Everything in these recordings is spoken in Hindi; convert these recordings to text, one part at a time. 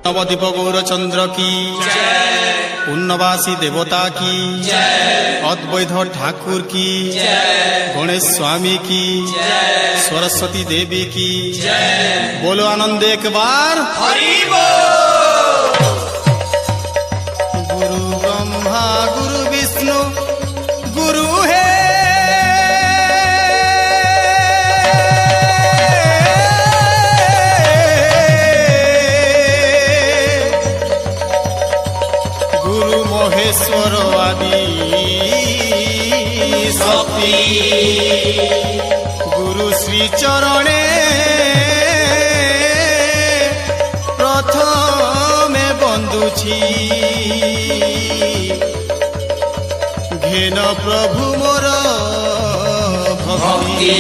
नवदीप गौरचंद्र की पूर्णवासी देवता की अद्वैत ठाकुर की गणेश स्वामी की सरस्वती देवी की बोलो आनंद एक बार हरि बोल। गुरु ब्रह्मा गुरु विष्णु गुरु है महेश्वर आदि शक्ति गुरु श्री चरणे प्रथमे बंदुछि घेन प्रभु मोर भक्ति।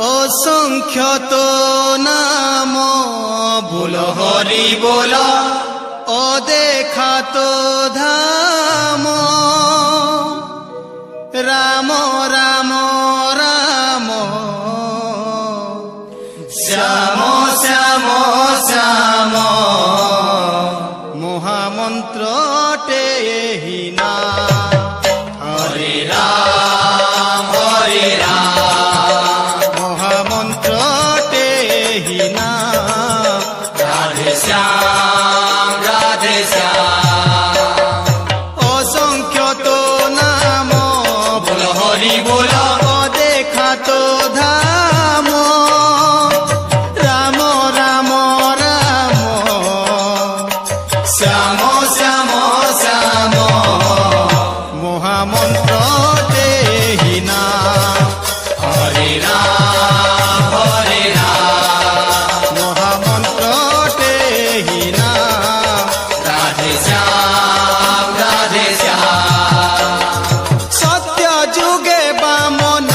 असंख्य तो नाम भूल हरि बोल अदेखा तो धाम राम राम राम श्याम श्याम श्याम महामंत्र टेहि ना हरे राम हरे राम महामंत्र टेहि ना राधे श्याम राधे श्याम। असंख्य तो नाम बोल हरि बोल देखा तो धाम राम राम राम श्याम श्याम श्याम महामंत्र टेहि ना हरे राम हरे राम महामंत्र टेहि ना राधे श्याम राधे श्याम। सत्य जुगे बामन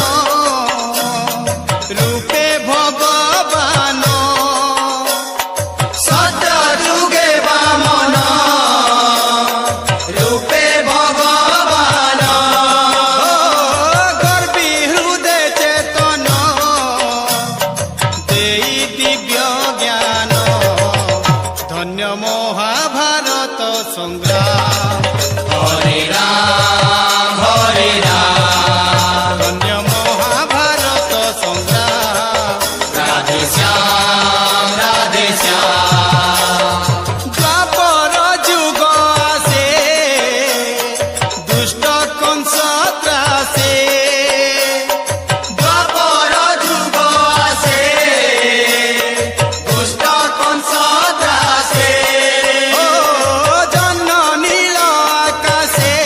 रूपे भगवान सत्य जुगे वामन रूपे भगवान गर्वी हृदय चेतन देई दिव्य ज्ञान धन्य महाभारत संग्राम हरे राम धन्य महाभारत संग्राम राधे श्याम राधे श्याम। द्वापर जुग आसे दुष्ट कंस त्रासे द्वापर जुग आसे दुष्ट कंस त्रासे ओ जन्म नील आकाशे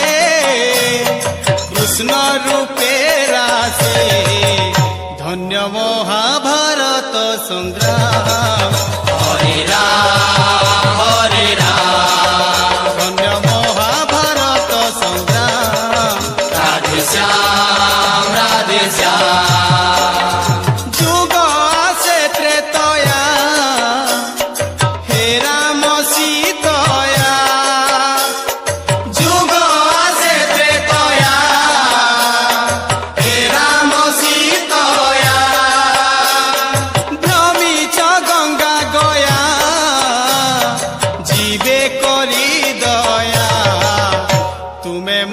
कृष्ण रूपे रासे धन्य महाभारत संग्राम हरे राम धन्य महाभारत संग्राम राधे श्याम राधे श्याम। जुग आसे त्रेतया हे राम सीतया जुग आसे त्रेतया हे राम सीतया भ्रमिच गंगा गया जीवे करी दया तुम्हें